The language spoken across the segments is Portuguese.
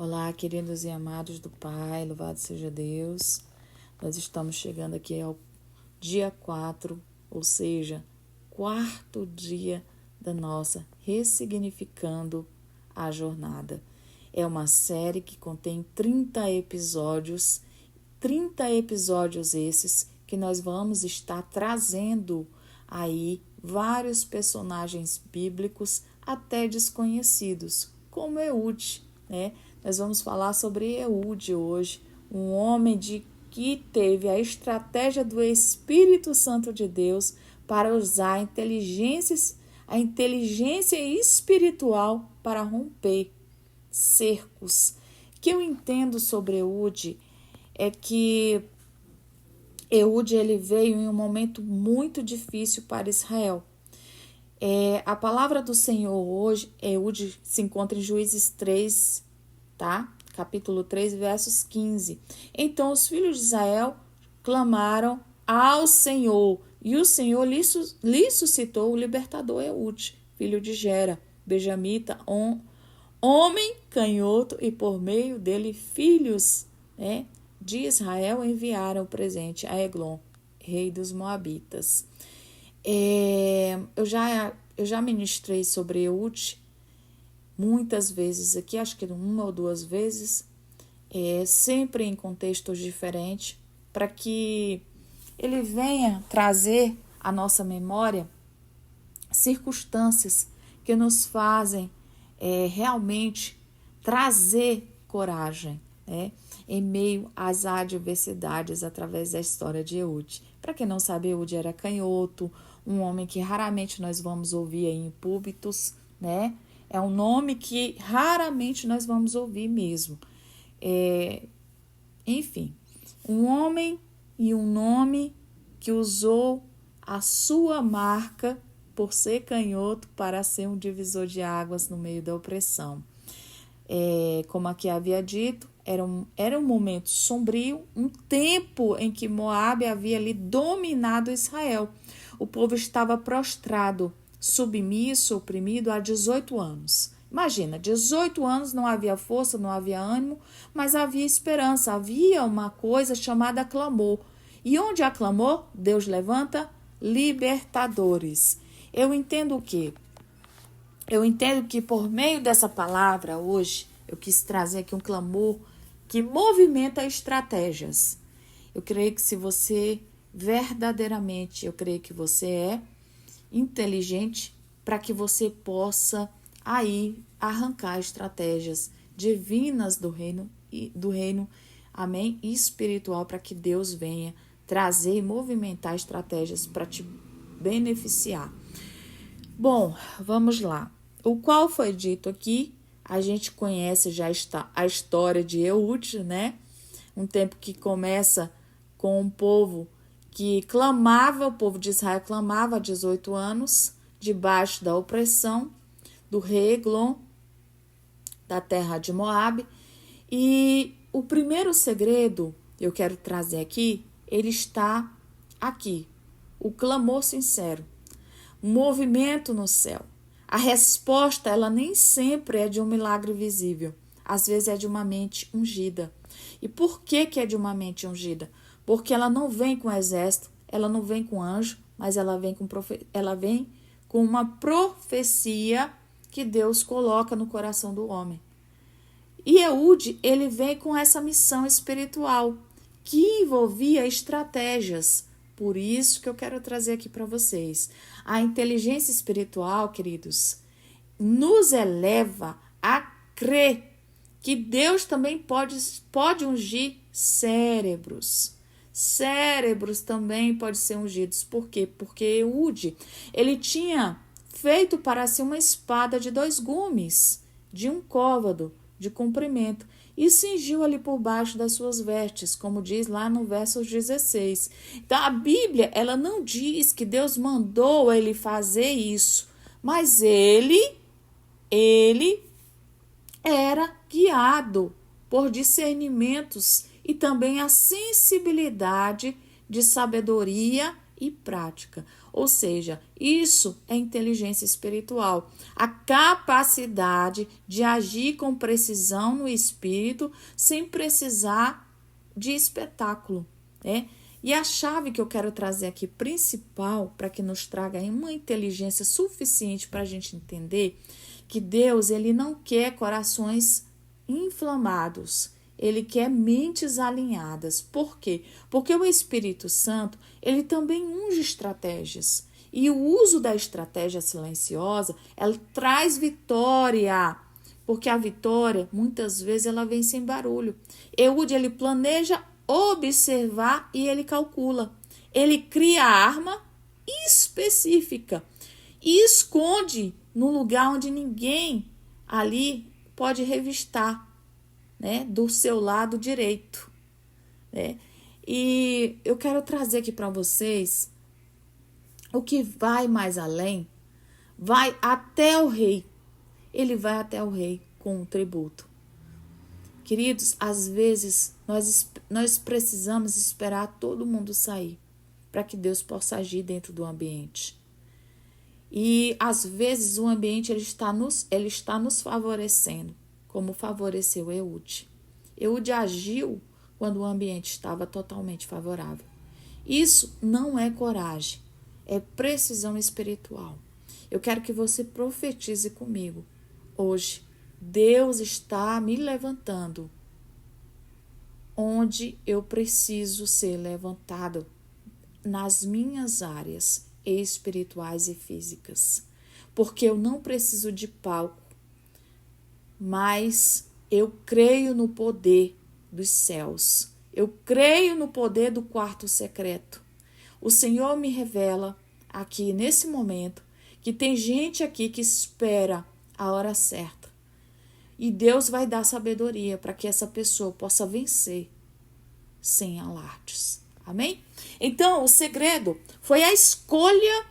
Olá, queridos e amados do Pai, louvado seja Deus. Nós estamos chegando aqui ao dia 4, ou seja, quarto dia da nossa Ressignificando a Jornada. É uma série que contém 30 episódios esses que nós vamos estar trazendo aí vários personagens bíblicos até desconhecidos, como Eude, né? Nós vamos falar sobre Eude hoje, um homem que teve a estratégia do Espírito Santo de Deus para usar a inteligência espiritual para romper cercos. O que eu entendo sobre Eude é que Eude ele veio em um momento muito difícil para Israel. A palavra do Senhor hoje, Eude se encontra em Juízes 3, tá? Capítulo 3, versos 15. Então os filhos de Israel clamaram ao Senhor, e o Senhor lhe suscitou o libertador Eude, filho de Gera, benjamita, homem canhoto, e por meio dele filhos, né, de Israel enviaram o presente a Eglon, rei dos Moabitas. Eu já ministrei sobre Eude muitas vezes aqui, acho que uma ou duas vezes, sempre em contextos diferentes, para que ele venha trazer à nossa memória circunstâncias que nos fazem realmente trazer coragem, né, em meio às adversidades através da história de Eude. Para quem não sabe, Eude era canhoto, um homem que raramente nós vamos ouvir aí em púlpitos, né? É um nome que raramente nós vamos ouvir mesmo. Enfim, um homem e um nome que usou a sua marca por ser canhoto para ser um divisor de águas no meio da opressão. Como aqui havia dito, era um momento sombrio, um tempo em que Moabe havia ali dominado Israel. O povo estava prostrado, submisso, oprimido há 18 anos. Imagina, 18 anos não havia força, não havia ânimo, mas havia esperança, havia uma coisa chamada clamor. E onde há clamor, Deus levanta libertadores. Eu entendo o quê? Eu entendo que por meio dessa palavra hoje, eu quis trazer aqui um clamor que movimenta estratégias. Eu creio que se você verdadeiramente, eu creio que você é inteligente para que você possa aí arrancar estratégias divinas do reino, amém, espiritual, para que Deus venha trazer e movimentar estratégias para te beneficiar. Bom, vamos lá. O qual foi dito aqui, a gente conhece já a história de Eude, né? Um tempo que começa com um povo que clamava, o povo de Israel clamava há 18 anos, debaixo da opressão do rei Eglon, da terra de Moabe. E o primeiro segredo, eu quero trazer aqui, ele está aqui. O clamor sincero, um movimento no céu. A resposta, ela nem sempre é de um milagre visível. Às vezes é de uma mente ungida. E por que é de uma mente ungida? Porque ela não vem com exército, ela não vem com anjo, mas ela vem com uma profecia que Deus coloca no coração do homem. E Eude, ele vem com essa missão espiritual que envolvia estratégias. Por isso que eu quero trazer aqui para vocês. A inteligência espiritual, queridos, nos eleva a crer que Deus também pode ungir cérebros. Cérebros também podem ser ungidos. Por quê? Porque Eude, ele tinha feito para si uma espada de 2 gumes, de 1 côvado de comprimento, e cingiu ali por baixo das suas vestes, como diz lá no verso 16. Então, a Bíblia, ela não diz que Deus mandou ele fazer isso, mas ele era guiado por discernimentos e também a sensibilidade de sabedoria e prática. Ou seja, isso é inteligência espiritual. A capacidade de agir com precisão no espírito sem precisar de espetáculo, né? E a chave que eu quero trazer aqui principal para que nos traga uma inteligência suficiente para a gente entender que Deus, ele não quer corações inflamados, ele quer mentes alinhadas. Por quê? Porque o Espírito Santo, ele também unge estratégias. E o uso da estratégia silenciosa, ela traz vitória. Porque a vitória, muitas vezes, ela vem sem barulho. Eude, ele planeja observar e ele calcula. Ele cria a arma específica e esconde no lugar onde ninguém ali pode revistar, né, do seu lado direito, né? E eu quero trazer aqui para vocês o que vai mais além, vai até o rei. Ele vai até o rei com um tributo. Queridos, às vezes nós precisamos esperar todo mundo sair para que Deus possa agir dentro do ambiente. E às vezes o ambiente ele está nos favorecendo, como favoreceu Eude. Eude agiu quando o ambiente estava totalmente favorável. Isso não é coragem, é precisão espiritual. Eu quero que você profetize comigo. Hoje, Deus está me levantando onde eu preciso ser levantado nas minhas áreas espirituais e físicas. Porque eu não preciso de palco, mas eu creio no poder dos céus. Eu creio no poder do quarto secreto. O Senhor me revela aqui nesse momento que tem gente aqui que espera a hora certa. E Deus vai dar sabedoria para que essa pessoa possa vencer sem alardes. Amém? Então, o segredo foi a escolha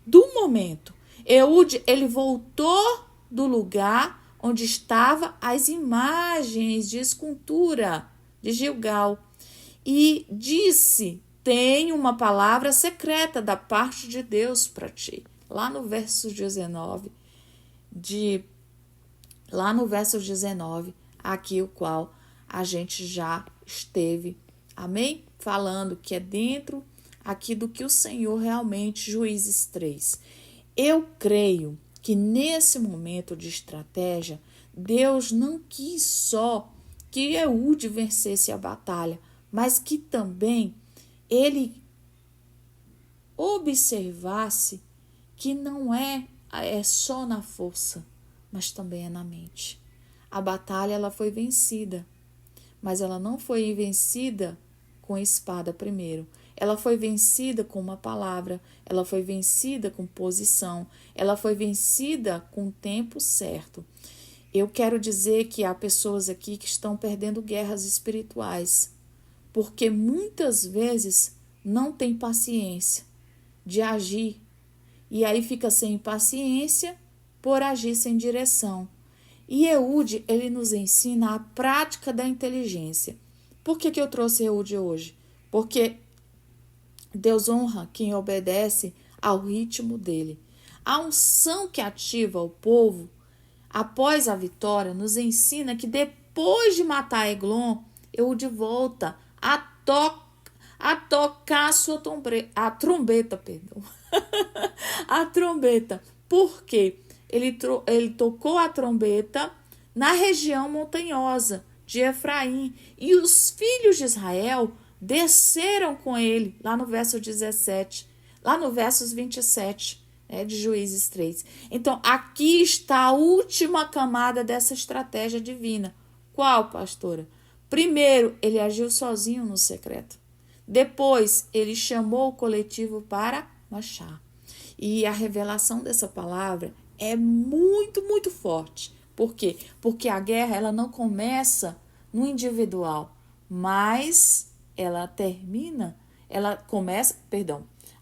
do momento. Eude, ele voltou do lugar onde estavam as imagens de escultura de Gilgal e disse: tenho uma palavra secreta da parte de Deus para ti. Lá no verso 19, aqui o qual a gente já esteve, amém? Falando que é dentro aqui do que o Senhor realmente, Juízes 3. Eu creio que nesse momento de estratégia, Deus não quis só que Eude vencesse a batalha, mas que também ele observasse que não é só na força, mas também é na mente. A batalha ela foi vencida, mas ela não foi vencida com a espada primeiro. Ela foi vencida com uma palavra, ela foi vencida com posição, ela foi vencida com o tempo certo. Eu quero dizer que há pessoas aqui que estão perdendo guerras espirituais, porque muitas vezes não tem paciência de agir, e aí fica sem paciência por agir sem direção. E Eude, ele nos ensina a prática da inteligência. Por que eu trouxe Eude hoje? Porque Deus honra quem obedece ao ritmo dele. A unção que ativa o povo após a vitória nos ensina que depois de matar Eglon, Eude volta a tocar a trombeta. A trombeta. Por quê? Ele tocou a trombeta na região montanhosa de Efraim e os filhos de Israel desceram com ele, lá no verso 17, lá no versos 27, de Juízes 3. Então, aqui está a última camada dessa estratégia divina. Qual, pastora? Primeiro, ele agiu sozinho no secreto. Depois, ele chamou o coletivo para marchar. E a revelação dessa palavra é muito, muito forte. Por quê? Porque a guerra ela não começa no individual, mas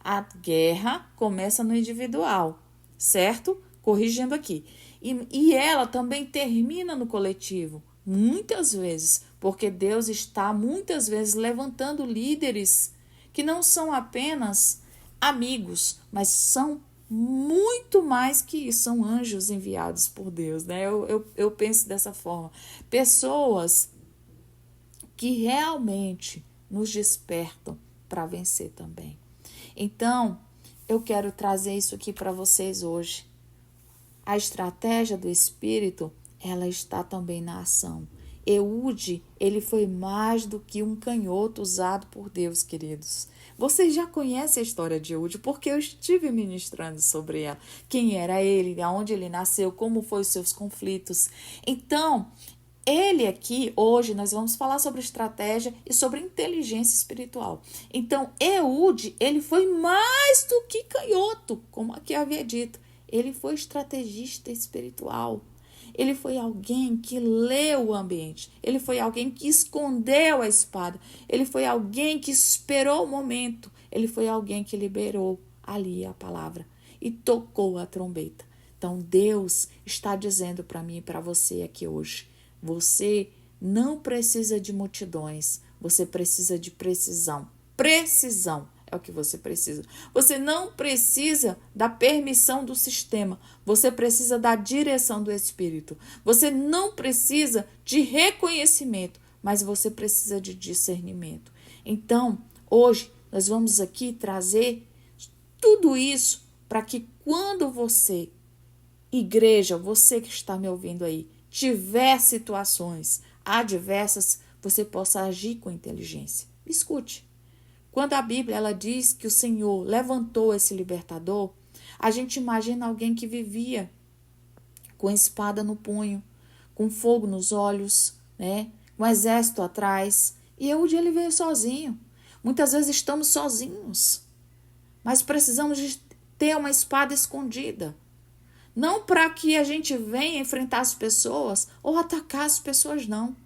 a guerra começa no individual, certo? Corrigindo aqui. E ela também termina no coletivo, muitas vezes, porque Deus está muitas vezes levantando líderes que não são apenas amigos, mas são muito mais que isso, são anjos enviados por Deus, né? Eu penso dessa forma. Pessoas que realmente nos despertam para vencer também. Então, eu quero trazer isso aqui para vocês hoje. A estratégia do Espírito, ela está também na ação. Eude, ele foi mais do que um canhoto usado por Deus, queridos. Vocês já conhecem a história de Eude, porque eu estive ministrando sobre ela. Quem era ele, aonde ele nasceu, como foram os seus conflitos. Então, ele aqui, hoje, nós vamos falar sobre estratégia e sobre inteligência espiritual. Então, Eude, ele foi mais do que canhoto, como aqui havia dito. Ele foi estrategista espiritual. Ele foi alguém que leu o ambiente. Ele foi alguém que escondeu a espada. Ele foi alguém que esperou o momento. Ele foi alguém que liberou ali a palavra e tocou a trombeta. Então, Deus está dizendo para mim e para você aqui hoje: você não precisa de multidões, você precisa de precisão. Precisão é o que você precisa. Você não precisa da permissão do sistema, você precisa da direção do Espírito. Você não precisa de reconhecimento, mas você precisa de discernimento. Então, hoje, nós vamos aqui trazer tudo isso para que quando você, igreja, você que está me ouvindo aí, tiver situações adversas, você possa agir com inteligência. Escute. Quando a Bíblia ela diz que o Senhor levantou esse libertador, a gente imagina alguém que vivia com espada no punho, com fogo nos olhos, né? Com um exército atrás. E Eude ele veio sozinho. Muitas vezes estamos sozinhos, mas precisamos de ter uma espada escondida. Não para que a gente venha enfrentar as pessoas ou atacar as pessoas, não.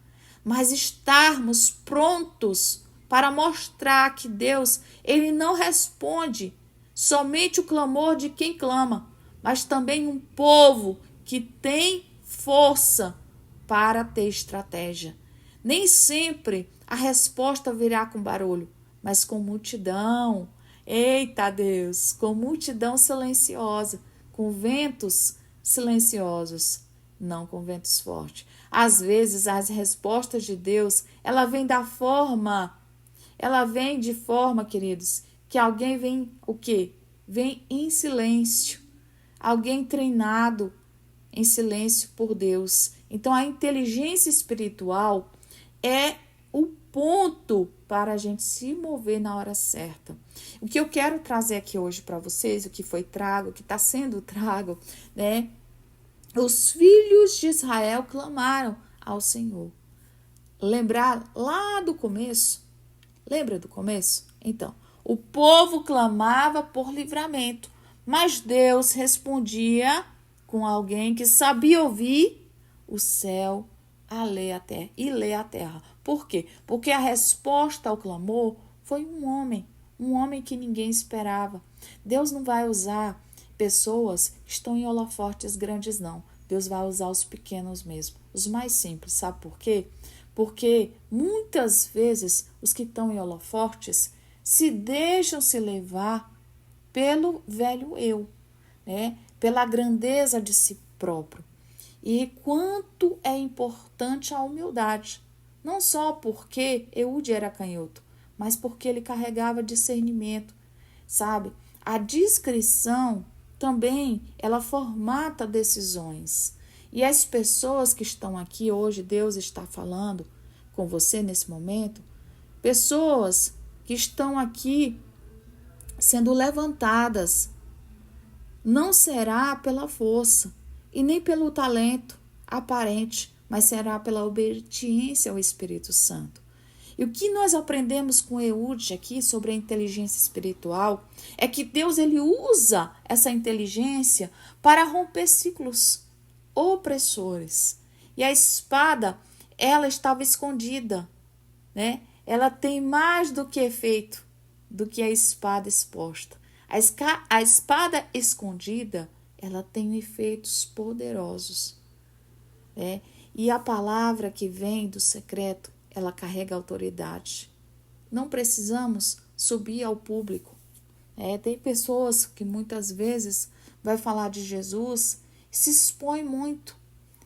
Mas estarmos prontos para mostrar que Deus, ele não responde somente o clamor de quem clama, mas também um povo que tem força para ter estratégia. Nem sempre a resposta virá com barulho, mas com multidão. Eita Deus, com multidão silenciosa, com ventos silenciosos, não com ventos fortes. Às vezes as respostas de Deus, ela vem de forma, queridos, que alguém vem o quê? Vem em silêncio. Alguém treinado em silêncio por Deus. Então a inteligência espiritual é o ponto para a gente se mover na hora certa. O que eu quero trazer aqui hoje para vocês, o que foi trago, o que está sendo trago, né? Os filhos de Israel clamaram ao Senhor. Lembrar lá do começo? Lembra do começo? Então, o povo clamava por livramento, mas Deus respondia com alguém que sabia ouvir o céu e ler a terra. Por quê? Porque a resposta ao clamor foi um homem que ninguém esperava. Deus não vai usar pessoas que estão em holofotes grandes, não. Deus vai usar os pequenos mesmo, os mais simples. Sabe por quê? Porque muitas vezes os que estão em holofotes se deixam se levar pelo velho eu, né? Pela grandeza de si próprio. E quanto é importante a humildade. Não só porque Eude era canhoto, mas porque ele carregava discernimento, sabe? A discrição também, ela formata decisões. E as pessoas que estão aqui hoje, Deus está falando com você nesse momento, pessoas que estão aqui sendo levantadas, não será pela força e nem pelo talento aparente, mas será pela obediência ao Espírito Santo. E o que nós aprendemos com Eude aqui sobre a inteligência espiritual é que Deus ele usa essa inteligência para romper ciclos opressores. E a espada, ela estava escondida, né? Ela tem mais do que efeito do que a espada exposta. A espada escondida, ela tem efeitos poderosos, né? E a palavra que vem do secreto, ela carrega autoridade. Não precisamos subir ao público Tem pessoas que muitas vezes vai falar de Jesus, se expõe muito.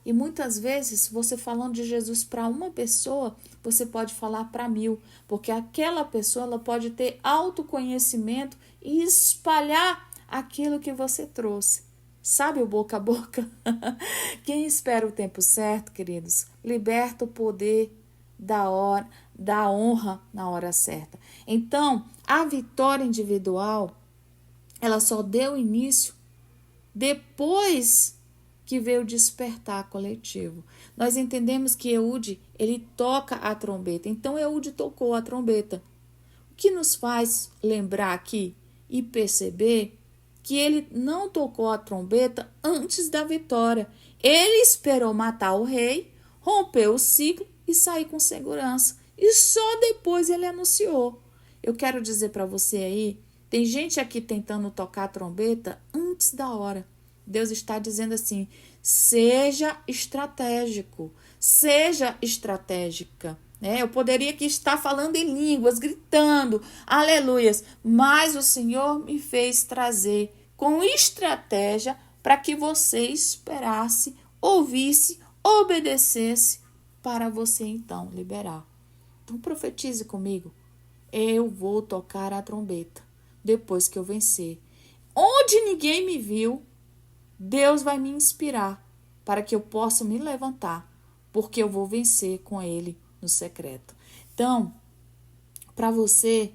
E muitas vezes, você falando de Jesus para uma pessoa, você pode falar para 1000, porque aquela pessoa ela pode ter autoconhecimento e espalhar aquilo que você trouxe. Sabe o boca a boca? Quem espera o tempo certo, queridos, liberta o poder da honra na hora certa. Então, a vitória individual, ela só deu início depois que veio o despertar coletivo. Nós entendemos que Eude, ele toca a trombeta. Então, Eude tocou a trombeta. O que nos faz lembrar aqui e perceber que ele não tocou a trombeta antes da vitória. Ele esperou matar o rei, romper o ciclo e sair com segurança. E só depois ele anunciou. Eu quero dizer para você aí, tem gente aqui tentando tocar a trombeta antes da hora. Deus está dizendo assim, seja estratégico, seja estratégica. Eu poderia aqui estar falando em línguas, gritando, aleluias, mas o Senhor me fez trazer com estratégia para que você esperasse, ouvisse, obedecesse, para você então liberar. Então profetize comigo, eu vou tocar a trombeta depois que eu vencer. Onde ninguém me viu, Deus vai me inspirar para que eu possa me levantar, porque eu vou vencer com Ele no secreto. Então, para você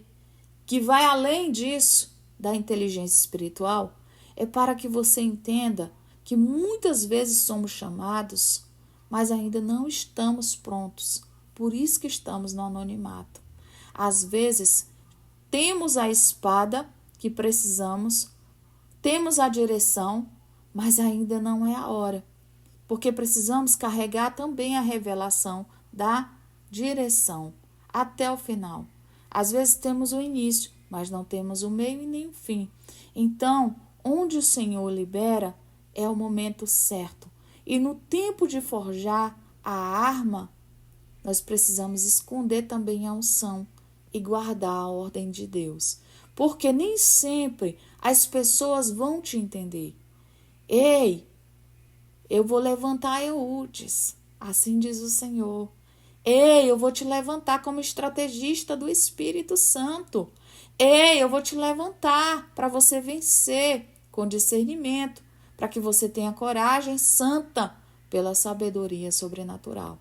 que vai além disso, da inteligência espiritual, é para que você entenda que muitas vezes somos chamados, mas ainda não estamos prontos. Por isso que estamos no anonimato. Às vezes, temos a espada que precisamos, temos a direção, mas ainda não é a hora. Porque precisamos carregar também a revelação da direção até o final. Às vezes temos o início, mas não temos o meio e nem o fim. Então, onde o Senhor libera é o momento certo. E no tempo de forjar a arma, nós precisamos esconder também a unção e guardar a ordem de Deus. Porque nem sempre as pessoas vão te entender. Ei, eu vou levantar Eudes, assim diz o Senhor. Ei, eu vou te levantar como estrategista do Espírito Santo. Ei, eu vou te levantar para você vencer com discernimento, para que você tenha coragem santa pela sabedoria sobrenatural.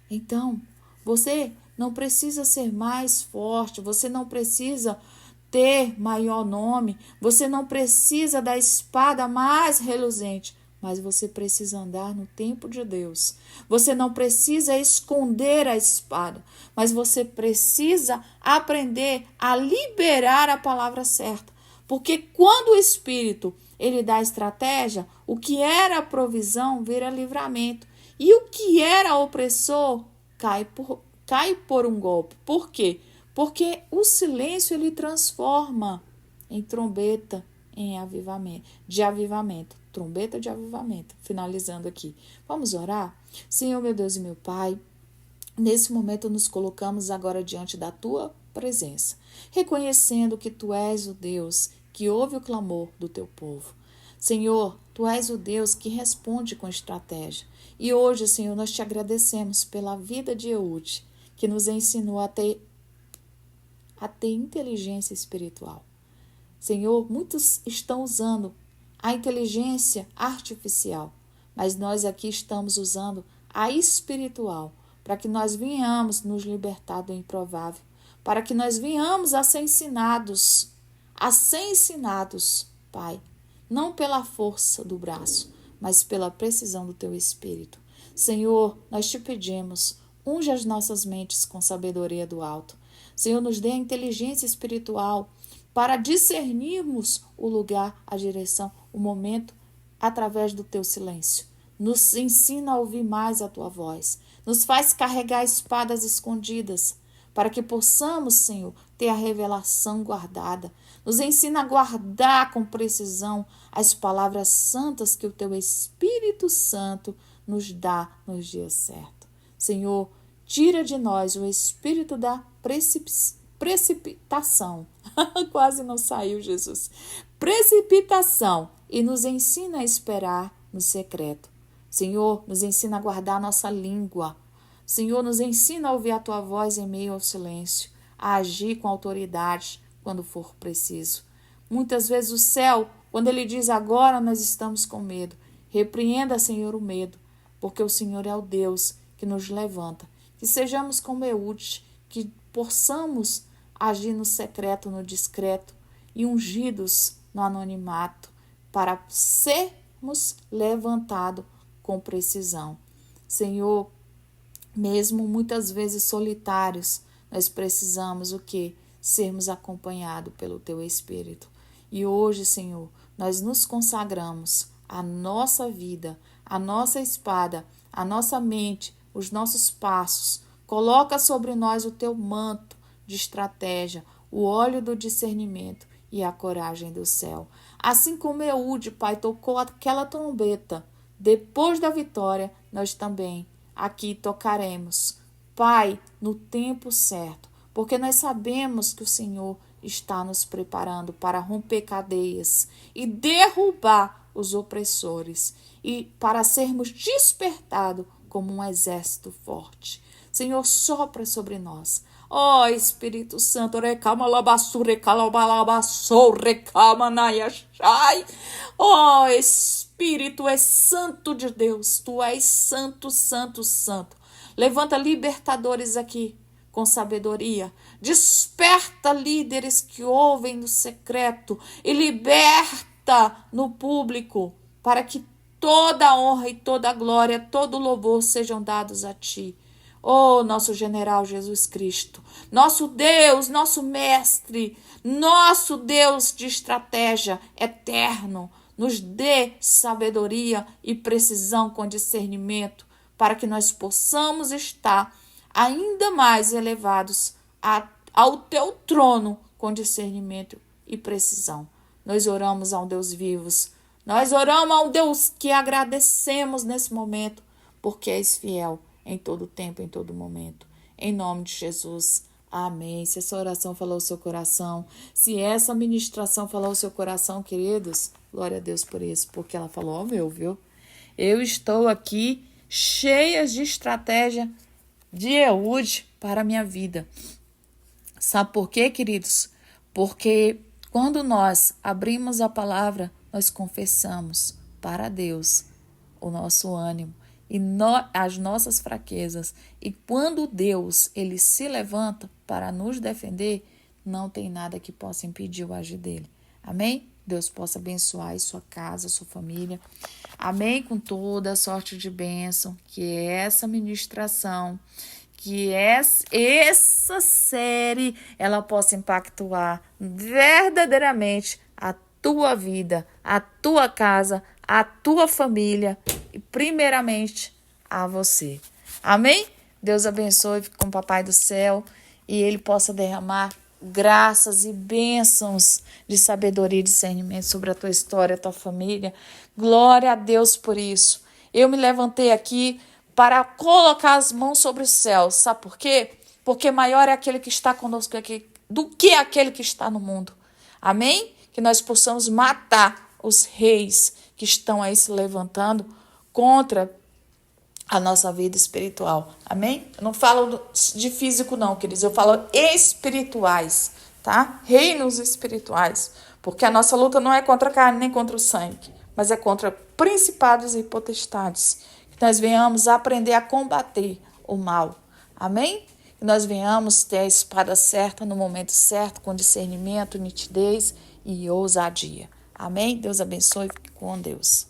Então, você não precisa ser mais forte, você não precisa ter maior nome, você não precisa da espada mais reluzente, mas você precisa andar no tempo de Deus. Você não precisa esconder a espada, mas você precisa aprender a liberar a palavra certa. Porque quando o Espírito ele dá estratégia, o que era provisão vira livramento. E o que era opressor cai por um golpe. Por quê? Porque o silêncio ele transforma em trombeta de avivamento. Trombeta de avivamento. Finalizando aqui. Vamos orar? Senhor, meu Deus e meu Pai, nesse momento nos colocamos agora diante da Tua presença, reconhecendo que Tu és o Deus que ouve o clamor do Teu povo. Senhor, Tu és o Deus que responde com estratégia. E hoje, Senhor, nós Te agradecemos pela vida de Eude, que nos ensinou a ter inteligência espiritual. Senhor, muitos estão usando a inteligência artificial, mas nós aqui estamos usando a espiritual, para que nós venhamos nos libertar do improvável, para que nós venhamos a ser ensinados, Pai, não pela força do braço, mas pela precisão do Teu Espírito. Senhor, nós Te pedimos, unge as nossas mentes com sabedoria do alto. Senhor, nos dê a inteligência espiritual para discernirmos o lugar, a direção, o momento, através do Teu silêncio. Nos ensina a ouvir mais a Tua voz. Nos faz carregar espadas escondidas, para que possamos, Senhor, ter a revelação guardada. Nos ensina a guardar com precisão as palavras santas que o Teu Espírito Santo nos dá nos dias certos. Senhor, tira de nós o espírito da precipitação. Quase não saiu, Jesus. Precipitação. E nos ensina a esperar no secreto. Senhor, nos ensina a guardar a nossa língua. Senhor, nos ensina a ouvir a tua voz em meio ao silêncio, a agir com autoridade quando for preciso. Muitas vezes o céu, quando ele diz agora, nós estamos com medo. Repreenda, Senhor, o medo, porque o Senhor é o Deus que nos levanta. Que sejamos como Eude, que possamos agir no secreto, no discreto e ungidos no anonimato, para sermos levantados com precisão. Senhor, mesmo muitas vezes solitários, nós precisamos o quê? Sermos acompanhados pelo Teu Espírito. E hoje, Senhor, nós nos consagramos a nossa vida, a nossa espada, a nossa mente, os nossos passos. Coloca sobre nós o Teu manto de estratégia, o óleo do discernimento e a coragem do céu. Assim como Eude, Pai, tocou aquela trombeta, depois da vitória, nós também aqui tocaremos, Pai, no tempo certo, porque nós sabemos que o Senhor está nos preparando para romper cadeias e derrubar os opressores e para sermos despertados como um exército forte. Senhor, sopra sobre nós. Ó Espírito Santo, recama labaçu, recalabalabaçou, recama nayachai. Ó Espírito, é santo de Deus, tu és santo, santo, santo. Levanta libertadores aqui com sabedoria. Desperta líderes que ouvem no secreto e liberta no público para que toda a honra e toda a glória, todo o louvor sejam dados a ti. Oh, nosso general Jesus Cristo, nosso Deus, nosso mestre, nosso Deus de estratégia eterno, nos dê sabedoria e precisão com discernimento para que nós possamos estar ainda mais elevados ao teu trono com discernimento e precisão. Nós oramos a um Deus vivo, nós oramos a um Deus que agradecemos nesse momento, porque és fiel em todo tempo, em todo momento. Em nome de Jesus, amém. Se essa oração falou o seu coração, se essa ministração falou o seu coração, queridos, glória a Deus por isso, porque ela falou ao meu, viu? Eu estou aqui cheia de estratégia de Eude para a minha vida. Sabe por quê, queridos? Porque quando nós abrimos a palavra, nós confessamos para Deus o nosso ânimo e as nossas fraquezas. E quando Deus ele se levanta para nos defender, não tem nada que possa impedir o agir dele. Amém? Deus possa abençoar a sua casa, a sua família. Amém? Com toda a sorte de bênção, que essa ministração, que essa série, ela possa impactar verdadeiramente a tua vida, a tua casa, a tua família e primeiramente a você. Amém? Deus abençoe com o Papai do Céu e ele possa derramar graças e bênçãos de sabedoria e discernimento sobre a tua história, a tua família. Glória a Deus por isso. Eu me levantei aqui para colocar as mãos sobre os céus. Sabe por quê? Porque maior é aquele que está conosco aqui do que aquele que está no mundo. Amém? Que nós possamos matar os reis que estão aí se levantando contra a nossa vida espiritual. Amém? Eu não falo de físico não, queridos. Eu falo espirituais, tá? Reinos espirituais. Porque a nossa luta não é contra a carne nem contra o sangue, mas é contra principados e potestades. Que nós venhamos aprender a combater o mal. Amém? Que nós venhamos ter a espada certa no momento certo, com discernimento, nitidez e ousadia. Amém? Deus abençoe. Fique com Deus.